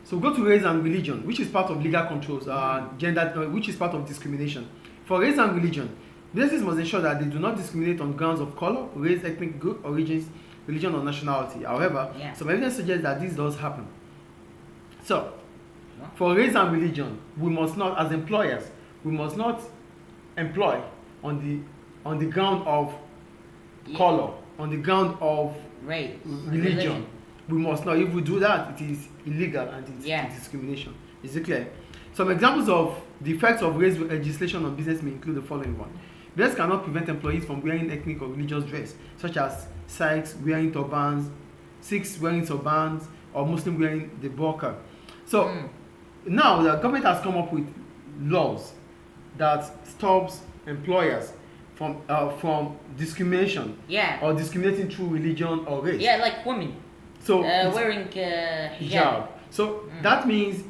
So go to race and religion, which is part of legal controls, gender, which is part of discrimination. For race and religion, businesses must ensure that they do not discriminate on grounds of color, race, ethnic group, origins, religion, or nationality. However, some evidence suggests that this does happen. So, for race and religion, we must not, as employers, we must not employ on the ground of color, on the ground of race, religion. We must not. If we do that, it is illegal and it is discrimination. Is it clear? Some examples of the effects of race legislation on business may include the following one. Business cannot prevent employees from wearing ethnic or religious dress, such as Sikhs wearing turbans, or Muslim wearing the burqa. So now the government has come up with laws that stops employers from discrimination or discriminating through religion or race. Yeah, like women. So wearing hijab. So that means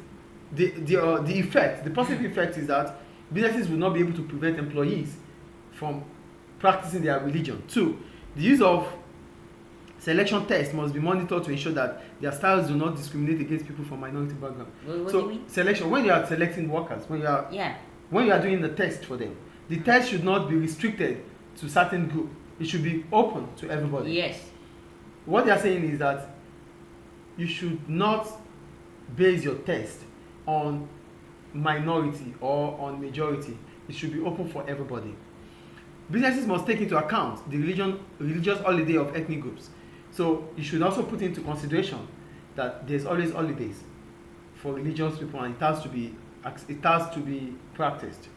the effect, the positive effect is that businesses will not be able to prevent employees from practicing their religion. 2, the use of selection tests must be monitored to ensure that their styles do not discriminate against people from minority background. What do you mean? Selection, when you are selecting workers, when you are doing the test for them, the test should not be restricted to certain group. It should be open to everybody. Yes. What they are saying is that you should not base your test on minority or on majority. It should be open for everybody. Businesses must take into account the religious holiday of ethnic groups. So you should also put into consideration that there's always holidays for religious people, and it has to be practiced.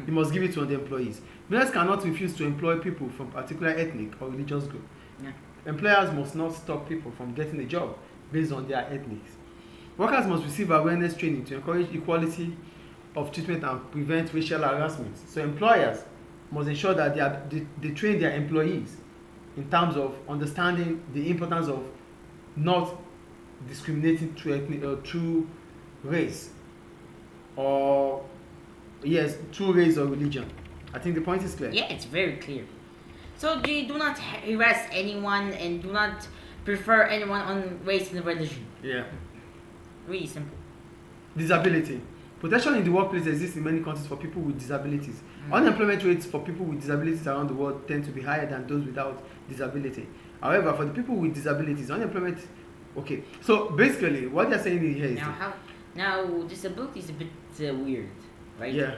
You must give it to the employees. Business cannot refuse to employ people from particular ethnic or religious group. Employers must not stop people from getting a job based on their ethnics. Workers must receive awareness training to encourage equality of treatment and prevent racial harassment. So employers must ensure that they train their employees in terms of understanding the importance of not discriminating through ethnic or through race, or through race or religion. I think the point is clear. Yeah, it's very clear. So you do not harass anyone and do not prefer anyone on race and religion. Yeah. Really simple. Disability. Protection in the workplace exists in many countries for people with disabilities. Unemployment rates for people with disabilities around the world tend to be higher than those without disability. However, for the people with disabilities, unemployment... Okay, so basically, what they're saying here is... Now, disability is a bit weird, right? Yeah.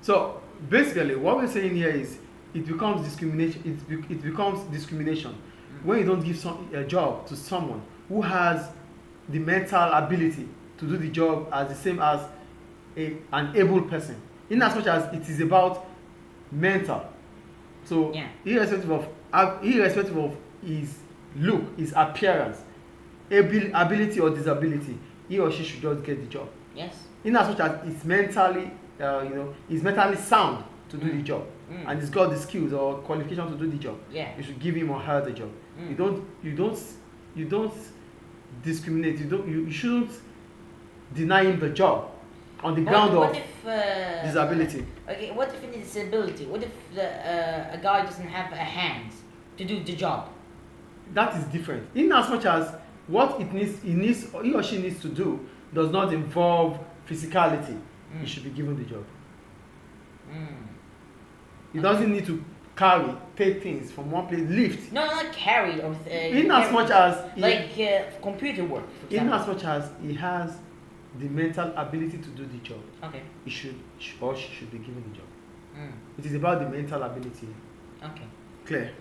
So, basically, what we're saying here is it becomes discrimination. It becomes discrimination when you don't give a job to someone who has the mental ability to do the job as the same as an able person, in as much as it is about mental. So irrespective of his look, his appearance, ability or disability, he or she should just get the job. Yes. In as much as it's mentally, is mentally sound to do the job, and he's got the skills or qualification to do the job. Yeah. You should give him or her the job. You don't discriminate. You shouldn't deny him the job on the ground of disability. Okay, what if in disability? What if a guy doesn't have a hand to do the job? That is different. In as much as what he or she needs to do does not involve physicality, he should be given the job. He doesn't need to take things from one place, lift. No, not carry or in as much as computer work. In as much as he has the mental ability to do the job, okay, he should or she should be given the job. It is about the mental ability. Okay. Clear.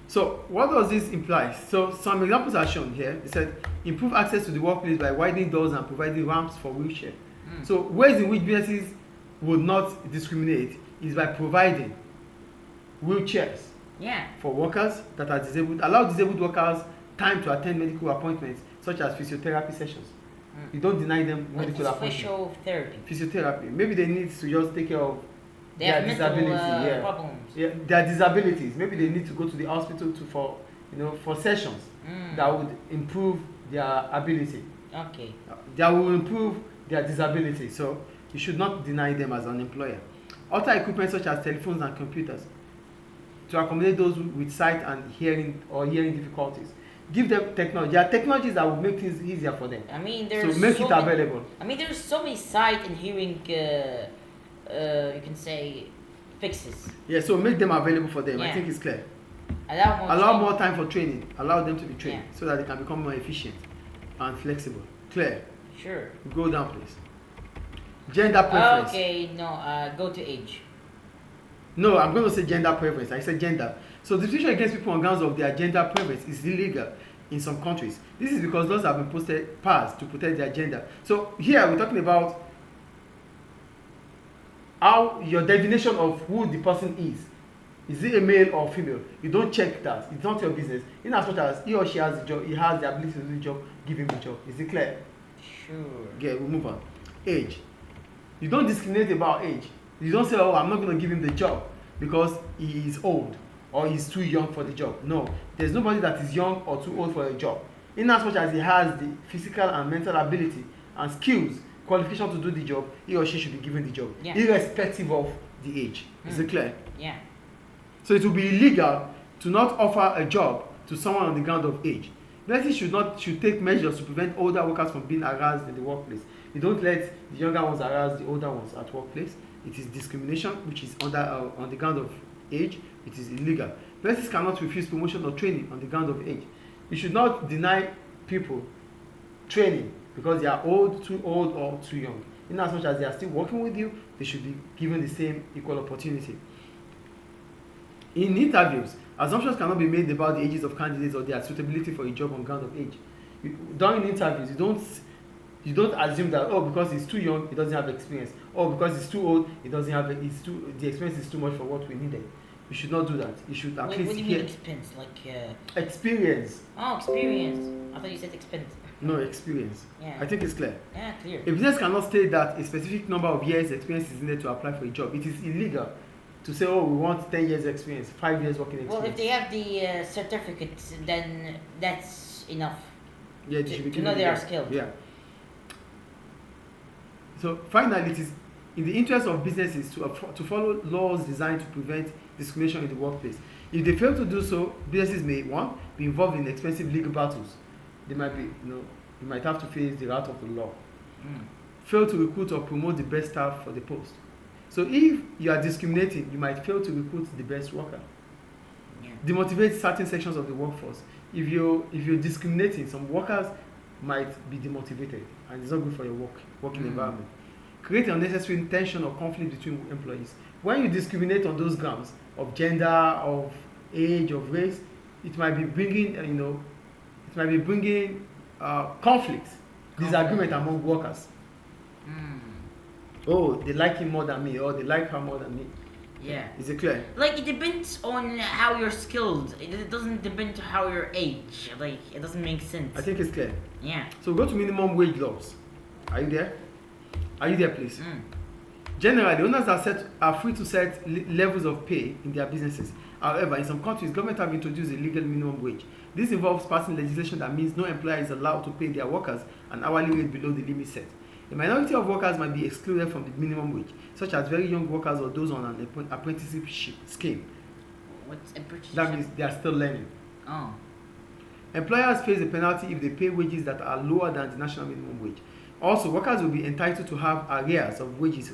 So what does this imply? So some examples are shown here. It said improve access to the workplace by widening doors and providing ramps for wheelchair. So ways in which businesses would not discriminate is by providing wheelchairs for workers that are disabled, allow disabled workers time to attend medical appointments such as physiotherapy sessions. You don't deny them medical appointments. Physiotherapy. Maybe they need to just take care of their disability. Problems. Yeah, their disabilities. Maybe they need to go to the hospital for sessions that would improve their ability. Okay. That will improve their disability. So you should not deny them as an employer. Other equipment such as telephones and computers to accommodate those with sight and hearing difficulties. Give them technology. There are technologies that will make things easier for them. I mean, there's So make it many, available. I mean, there's so many sight and hearing, you can say, fixes. Yeah, so make them available for them. I Yeah. think it's clear. Allow Allow more time for training. Allow them to be trained Yeah. so that they can become more efficient and flexible. Clear. Sure. Go down, please. Gender preference. Okay, no, go to age. No, I'm going to say gender preference. I said gender. So discrimination against people on grounds of their gender preference is illegal in some countries. This is because laws have been passed to protect their gender. So here we're talking about how your definition of who the person is. Is it a male or female? You don't check that. It's not your business. In as much as he or she has the job, he has the ability to do the job, give him the job. Is it clear? Sure. Okay, we'll move on. Age. You don't discriminate about age. You don't say, oh, I'm not going to give him the job because he is old or he's too young for the job. No, there's nobody that is young or too old for a job. In as much as he has the physical and mental ability and skills, qualification to do the job, he or she should be given the job, Yeah. irrespective of the age. Is it clear? Yeah. So it will be illegal to not offer a job to someone on the ground of age. Universities should take measures to prevent older workers from being harassed in the workplace. You don't let the younger ones harass the older ones at workplace. It is discrimination, which is on the ground of age. It is illegal. Universities cannot refuse promotion or training on the ground of age. You should not deny people training because they are old, too old, or too young. In as much as they are still working with you, they should be given the same equal opportunity. In interviews, assumptions cannot be made about the ages of candidates or their suitability for a job on ground of age. During interviews, you don't assume that, oh, because he's too young, he doesn't have experience. Or because he's too old, he doesn't have the experience is too much for what we needed. You should not do that. You should at least What do you mean expense? experience. Oh, experience. I thought you said expense. No, experience. Yeah. I think it's clear. Yeah, clear. A business cannot state that a specific number of years experience is needed to apply for a job. It is illegal to say, oh, we want 10 years experience, 5 years working experience. Well, if they have the certificates, then that's enough. Yeah, they should be to given know the they are job. skilled. Yeah. So finally, it is in the interest of businesses to follow laws designed to prevent discrimination in the workplace. If they fail to do so, businesses may, one, be involved in expensive legal battles. They might be, you might have to face the wrath of the law. Fail to recruit or promote the best staff for the post. So if you are discriminating, you might fail to recruit the best worker. Yeah. Demotivate certain sections of the workforce. If you're discriminating, some workers might be demotivated, and it's not good for your working environment. Create unnecessary tension or conflict between employees. When you discriminate on those grounds of gender, of age, of race, it might be bringing conflict, disagreement among workers. Oh, they like him more than me, or they like her more than me. Yeah. Is it clear? Like, it depends on how you're skilled. It doesn't depend on how your age. Like, it doesn't make sense. I think it's clear. Yeah. So go to minimum wage laws. Are you there? Are you there, please? Generally, owners are free to set levels of pay in their businesses. However, in some countries, government have introduced a legal minimum wage. This involves passing legislation that means no employer is allowed to pay their workers an hourly rate below the limit set. A minority of workers might be excluded from the minimum wage, such as very young workers or those on an apprenticeship scheme. What's apprenticeship? That means they are still learning. Oh. Employers face a penalty if they pay wages that are lower than the national minimum wage. Also, workers will be entitled to have arrears of wages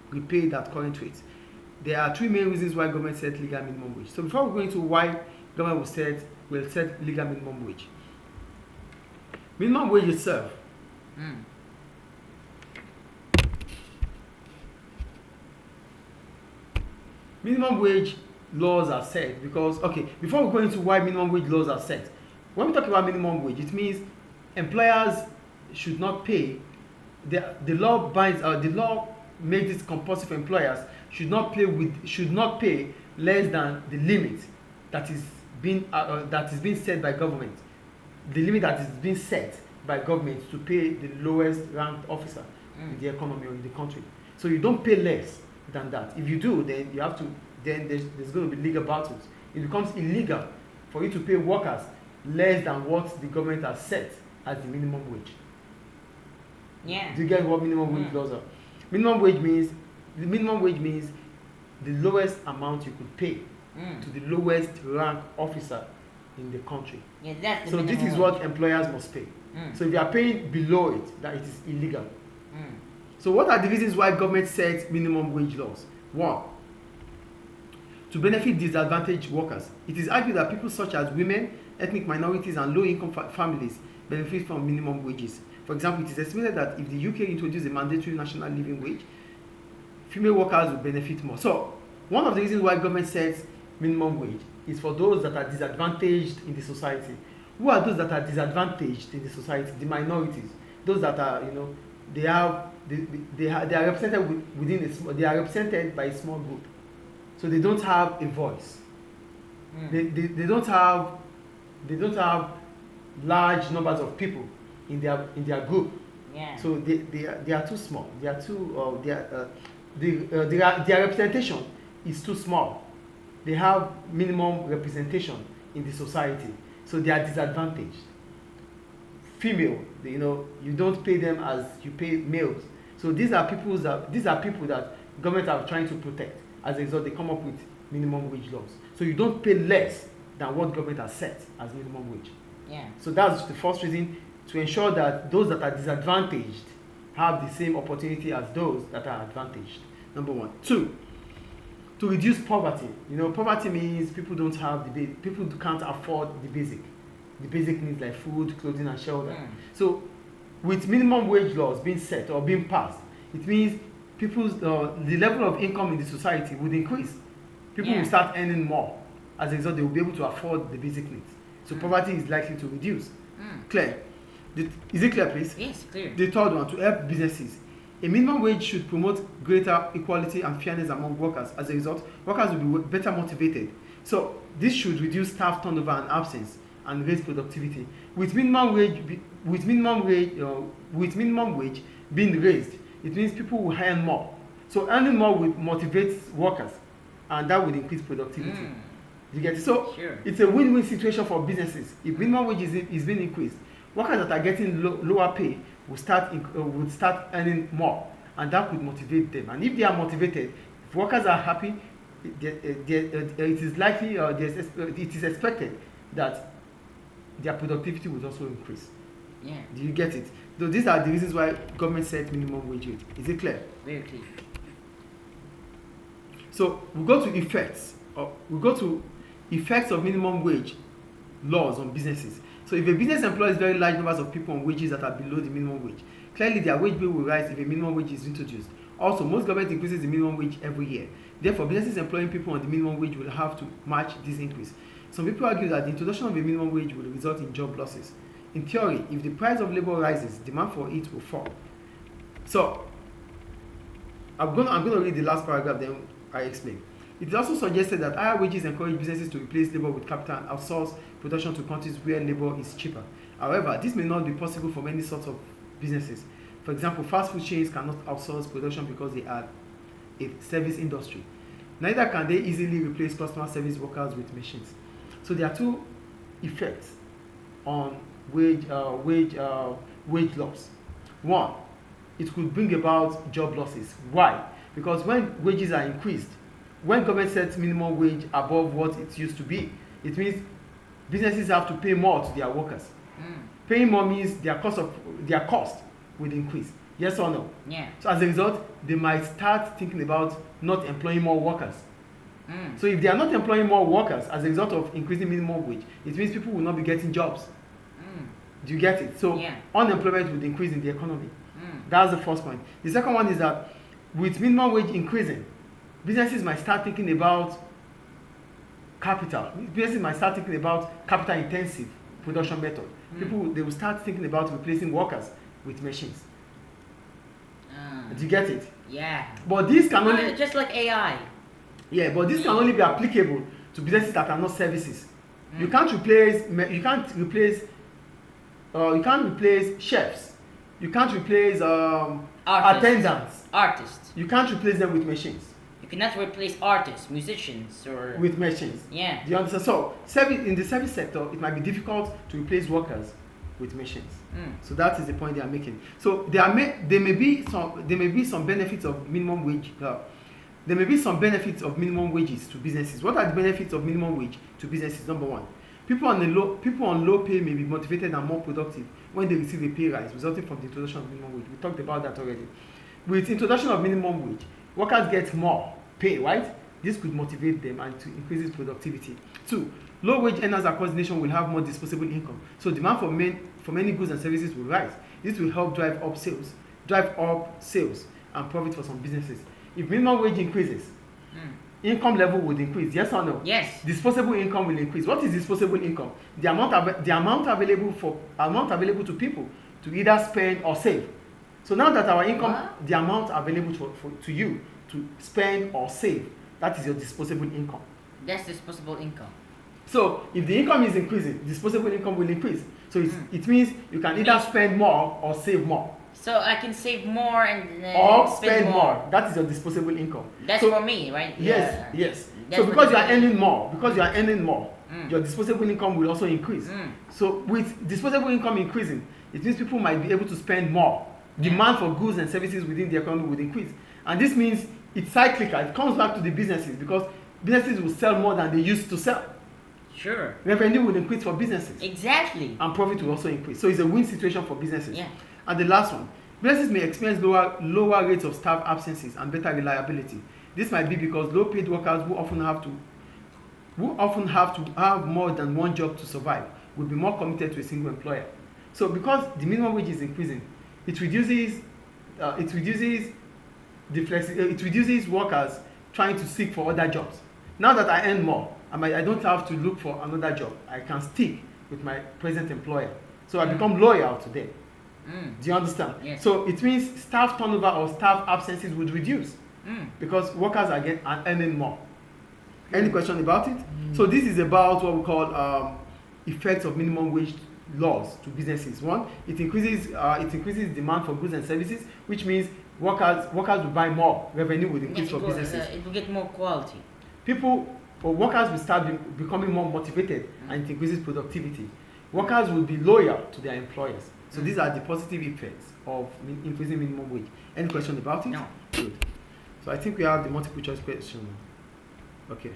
repaid at current rates. There are three main reasons why government set legal minimum wage. So before we go into why government will set legal minimum wage. Minimum wage itself. Minimum wage laws are set because, okay, before we go into why minimum wage laws are set, when we talk about minimum wage, it means employers should not pay. The law makes it compulsory for employers should not pay less than the limit that is being set by government. The limit that is being set by government to pay the lowest ranked officer in the economy or in the country. So you don't pay less than that. If you do, then you have to. Then there's going to be legal battles. It becomes illegal for you to pay workers less than what the government has set as the minimum wage. Yeah. Do you get what minimum wage laws are? Minimum wage means the lowest amount you could pay to the lowest rank officer in the country. Yeah, that's the So this minimum is wage. what employers must pay. So if you are paying below it, that it is illegal. So what are the reasons why government sets minimum wage laws? One, to benefit disadvantaged workers. It is argued that people such as women, ethnic minorities, and low-income families benefit from minimum wages. For example, it is estimated that if the UK introduced a mandatory national living wage, female workers will benefit more. So one of the reasons why government sets minimum wage is for those that are disadvantaged in the society. Who are those that are disadvantaged in the society? The minorities. Those that are, they are represented they are represented by a small group. So they don't have a voice. They don't have large numbers of people in their group. Yeah. So they are too small. They are too their representation is too small. They have minimum representation in the society, so they are disadvantaged. Female, you don't pay them as you pay males. So these are people that government are trying to protect. As a result, they come up with minimum wage laws. So you don't pay less than what government has set as minimum wage. Yeah. So that's the first reason, to ensure that those that are disadvantaged have the same opportunity as those that are advantaged. Number one. Two, to reduce poverty. Poverty means people can't afford the basic needs like food, clothing, and shelter. So with minimum wage laws being set or being passed, it means the level of income in the society would increase. People will start earning more. As a result, they will be able to afford the basic needs. So poverty is likely to reduce. Clear? Is it clear, please? Yes, clear. The third one, to help businesses. A minimum wage should promote greater equality and fairness among workers. As a result, workers will be better motivated. So this should reduce staff turnover and absence and raise productivity. With minimum wage being raised, it means people will earn more. So earning more will motivate workers, and that will increase productivity. You get it? So Sure. It's a win-win situation for businesses. If minimum wage is being increased, workers that are getting lower pay will start earning more, and that would motivate them. And if they are motivated, if workers are happy, it is expected that their productivity will also increase. Yeah. Do you get it? So these are the reasons why government set minimum wage rate. Is it clear? Very clear. So we go to effects. Effects of minimum wage laws on businesses. So if a business employs very large numbers of people on wages that are below the minimum wage, clearly their wage bill will rise if a minimum wage is introduced. Also, most government increases the minimum wage every year. Therefore, businesses employing people on the minimum wage will have to match this increase. Some people argue that the introduction of a minimum wage will result in job losses. In theory, if the price of labor rises, demand for it will fall. So, I'm going to read the last paragraph, then I explain. It is also suggested that higher wages encourage businesses to replace labor with capital and outsource production to countries where labor is cheaper. However, this may not be possible for many sorts of businesses. For example, fast food chains cannot outsource production because they are a service industry. Neither can they easily replace customer service workers with machines. So there are two effects on wage loss. One, it could bring about job losses. Why? Because when wages are increased, when government sets minimum wage above what it used to be, it means businesses have to pay more to their workers. Paying more means their cost will increase. Yes or no? Yeah. So as a result, they might start thinking about not employing more workers. So if they are not employing more workers as a result of increasing minimum wage, it means people will not be getting jobs. Do you get it? So unemployment will increase in the economy. That's the first point. The second one is that with minimum wage increasing, businesses might start thinking about capital. Businesses might start thinking about capital intensive production method. They will start thinking about replacing workers with machines. Do you get it? Yeah. But this can only just like AI. Yeah, but this can only be applicable to businesses that are not services. You can't replace chefs. You can't replace attendants. Artists. You can't replace them with machines. You cannot replace artists, musicians, or with machines. Yeah. Do you understand? So, in the service sector, it might be difficult to replace workers with machines. So that is the point they are making. So there may be some benefits of minimum wage. There may be some benefits of minimum wages to businesses. What are the benefits of minimum wage to businesses? Number one, People on low pay may be motivated and more productive when they receive a pay rise resulting from the introduction of minimum wage. We talked about that already. With introduction of minimum wage, workers get more pay, right? This could motivate them and to increase productivity. 2. Low wage earners across the nation will have more disposable income. So demand for many goods and services will rise. This will help drive up sales and profit for some businesses. If minimum wage increases, income level would increase. Yes or no? Yes. Disposable income will increase. What is disposable income? The amount available to people to either spend or save. So now that our income, the amount available to you to spend or save, that is your disposable income. That's disposable income. So if the income is increasing, disposable income will increase. So it means you can either spend more or save more. So I can save more and or spend more. That is your disposable income. That's so, for me, right? Yes. So because you are earning more, your disposable income will also increase. So with disposable income increasing, it means people might be able to spend more. Demand for goods and services within the economy would increase. And this means it's cyclical. It comes back to the businesses because businesses will sell more than they used to sell. Sure. Revenue will increase for businesses. Exactly. And profit will also increase. So it's a win situation for businesses. Yeah. And the last one, businesses may experience lower rates of staff absences and better reliability. This might be because low-paid workers who often have to have more than one job to survive will be more committed to a single employer. So because the minimum wage is increasing, it reduces workers trying to seek for other jobs. Now that I earn more, I don't have to look for another job. I can stick with my present employer. So I become loyal to them. Do you understand? Yes. So it means staff turnover or staff absences would reduce because workers are earning more. Any question about it? So this is about what we call effects of minimum wage laws to businesses. One, it increases demand for goods and services, which means workers will buy more. Revenue will increase for businesses. It will get more quality. Workers will start becoming more motivated, and it increases productivity. Workers will be loyal to their employers. So these are the positive effects of increasing minimum wage. Any question about it? No. Good. So I think we have the multiple choice question. Okay.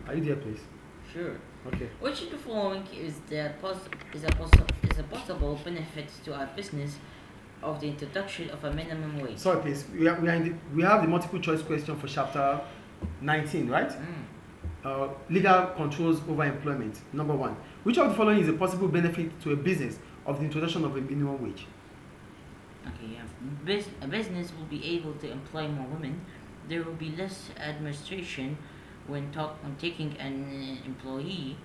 Are you there, please? Sure. Okay. Which of the following is a possible benefit to our business of the introduction of a minimum wage? Sorry, please. We have the multiple choice question for chapter 19, right? Legal controls over employment. Number 1. Which of the following is a possible benefit to a business of the introduction of a minimum wage? Okay, yeah. A business will be able to employ more women. There will be less administration when taking an employee.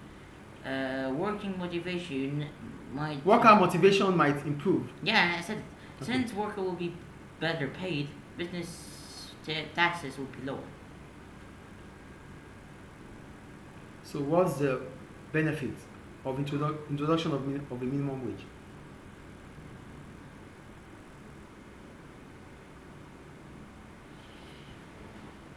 Working motivation might... Worker motivation might improve. Yeah, I said it. Okay. Since worker will be better paid, business taxes will be lower. So what's the benefit of introduction of a minimum wage?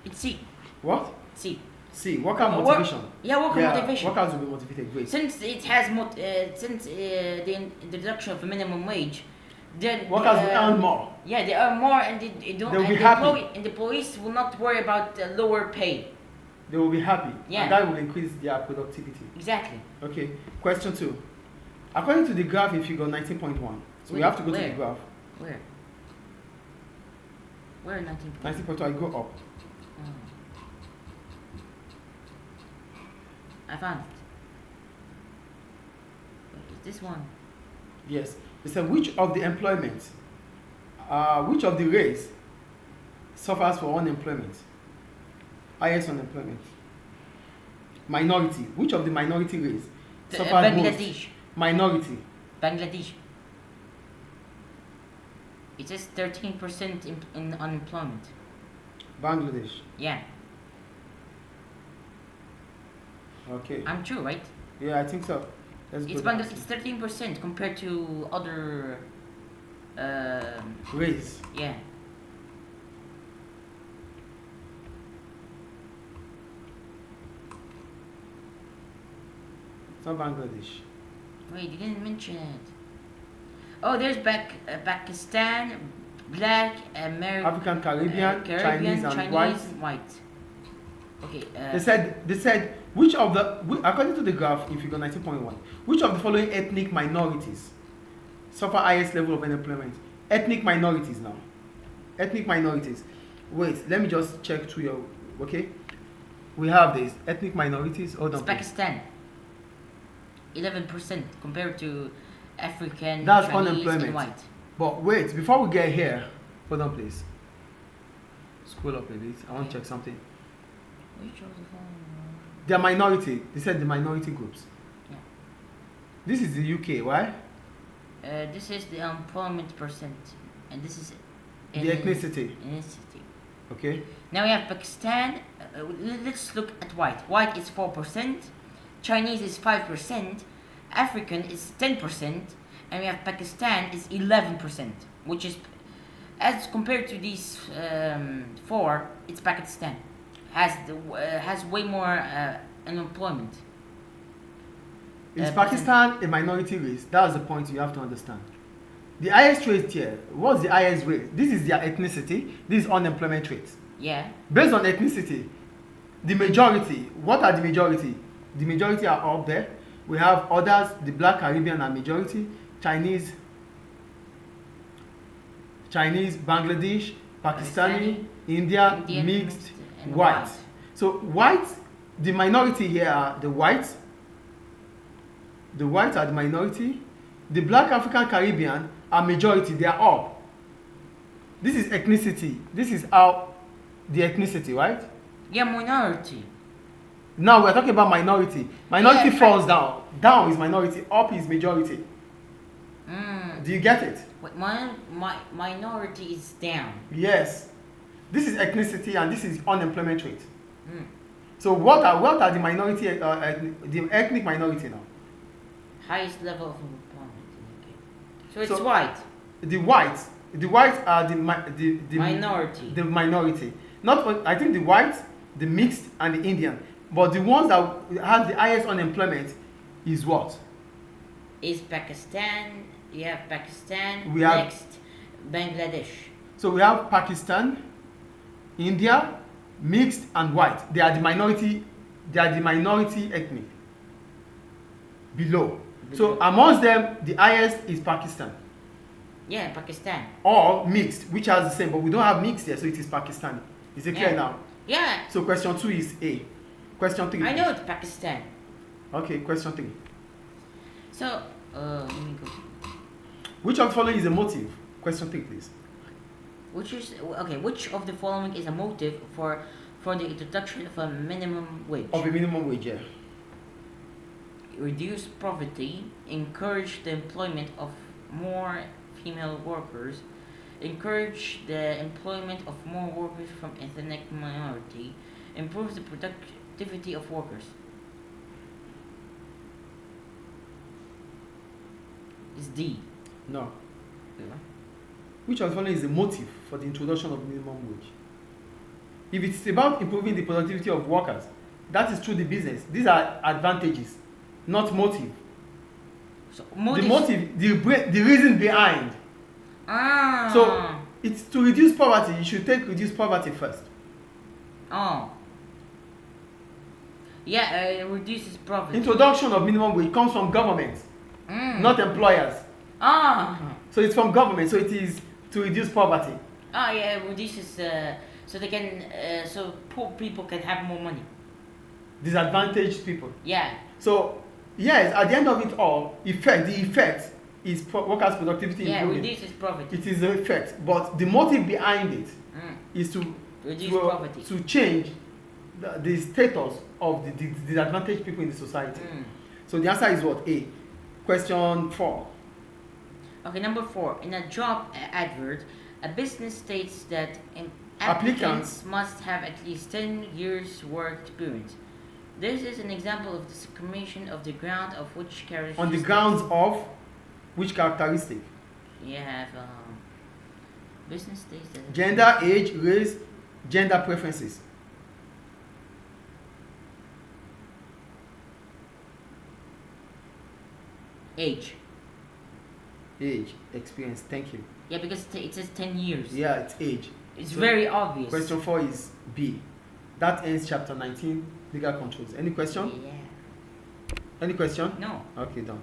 It's C. What? C. C. Worker motivation. Worker motivation. Workers will be motivated. Great. Since it has the introduction of a minimum wage, then workers will earn more. Yeah, they earn more, and they don't. They'll be the happy. And the police will not worry about lower pay. They will be happy. Yeah. And that will increase their productivity. Exactly. Okay. Question 2. According to the graph in figure 19.1, so we have to go to the graph. Where 19.1? 19.2, I go up. I found it. Wait, is this one? Yes. It said which of the race suffers for unemployment? Highest unemployment. Minority. Which of the minority race suffers Bangladesh. most? Minority. Bangladesh. It says 13% in unemployment. Bangladesh. Yeah. Okay. I'm true, right? Yeah, I think so. It's Bangladesh. It's 13% compared to other race. Yeah. It's not Bangladesh. Wait, you didn't mention it. Oh, there's Pakistan, Black, American, African, Caribbean, Chinese, and white. Okay. They said which of the according to the graph, if you go 19.1, which of the following ethnic minorities suffer highest level of unemployment? Ethnic minorities now. Ethnic minorities. Wait, let me just check through your. Okay, we have this ethnic minorities. Hold on. It's Pakistan. 11% compared to African, That's Chinese, unemployment. and white. But wait, before we get here, hold on, please. Scroll up a bit. I want to check something. Which of the following? They're minority. They said the minority groups. Yeah. This is the UK. Why? This is the employment percent, and this is The ethnicity. ethnicity. Okay. Now we have Pakistan. Let's look at white. White is 4%, Chinese is 5%, African is 10%, and we have Pakistan is 11%, which is, as compared to these four, it's Pakistan has way more unemployment. Is Pakistan a minority race? That's the point you have to understand. The highest rate here, what's the highest rate? This is their ethnicity, this is unemployment rate. Yeah. Based on ethnicity, the majority, what are the majority? The majority are up there. We have others, the Black Caribbean are majority, Chinese, Bangladesh, Pakistani, Indian, mixed, white. So white, the minority here are the whites. The whites are the minority. The Black African Caribbean are majority, they are up. This is ethnicity. This is how the ethnicity, right? Yeah, minority. Now we're talking about minority. Minority Yeah, falls down. Down is minority, up is majority. Mm. Do you get it? But minority is down. Yes. This is ethnicity and this is unemployment rate. Mm. So what are the minority, the ethnic minority now? Highest level of employment in the UK. So it's white. The whites are the Minority. The minority. Not I think the whites, the mixed, and the Indian. But the ones that have the highest unemployment is what? Is Pakistan. You have Pakistan. We have- next, Bangladesh. So we have Pakistan, India, mixed, and white. They are the minority. They are the minority ethnic. Below. So amongst them, the highest is Pakistan. Yeah, Pakistan. Or mixed, which has the same, but we don't have mixed there, so it is Pakistan. Is it clear Yeah. now? Yeah, So question 2 is A. Question 3. I know it's Pakistan. Okay, question 3. So, let me go. Which of the following is a motive? Question 3, please. Which of the following is a motive for the introduction of a minimum wage? Of a minimum wage, yeah. Reduce poverty, encourage the employment of more female workers, encourage the employment of more workers from ethnic minority, improve the productivity of workers. It's D. No. Yeah. Which of the following is a motive for the introduction of minimum wage? If it's about improving the productivity of workers, that is through the business. These are advantages, not motive. So The motive, the reason behind. Ah. So it's to reduce poverty. You should take reduce poverty first. Oh. Yeah, it reduces poverty. Introduction of minimum wage comes from government, not employers. Ah. So it's from government. So it is to reduce poverty. Ah, yeah, it reduces. So they can. So poor people can have more money. Disadvantaged people. Yeah. So yes, at the end of it all, the effect is workers' productivity Yeah, improving. reduces poverty. It is the effect, but the motive behind it is to Reduce poverty. to change the status of the disadvantaged people in the society. So the answer is what? A. Question 4. Okay, number 4. In a job advert, a business states that Applicants must have at least 10 years work experience. This is an example of discrimination of the ground of which characteristic. On the grounds of which characteristic? You have business states that Gender, age, race, gender preferences. age. Age, experience. Thank you. Yeah, because it says 10 years. Yeah, it's age. It's So, very obvious. Question 4 is B. That ends chapter 19, legal controls. Any question? Yeah. Any question? No. Okay, done.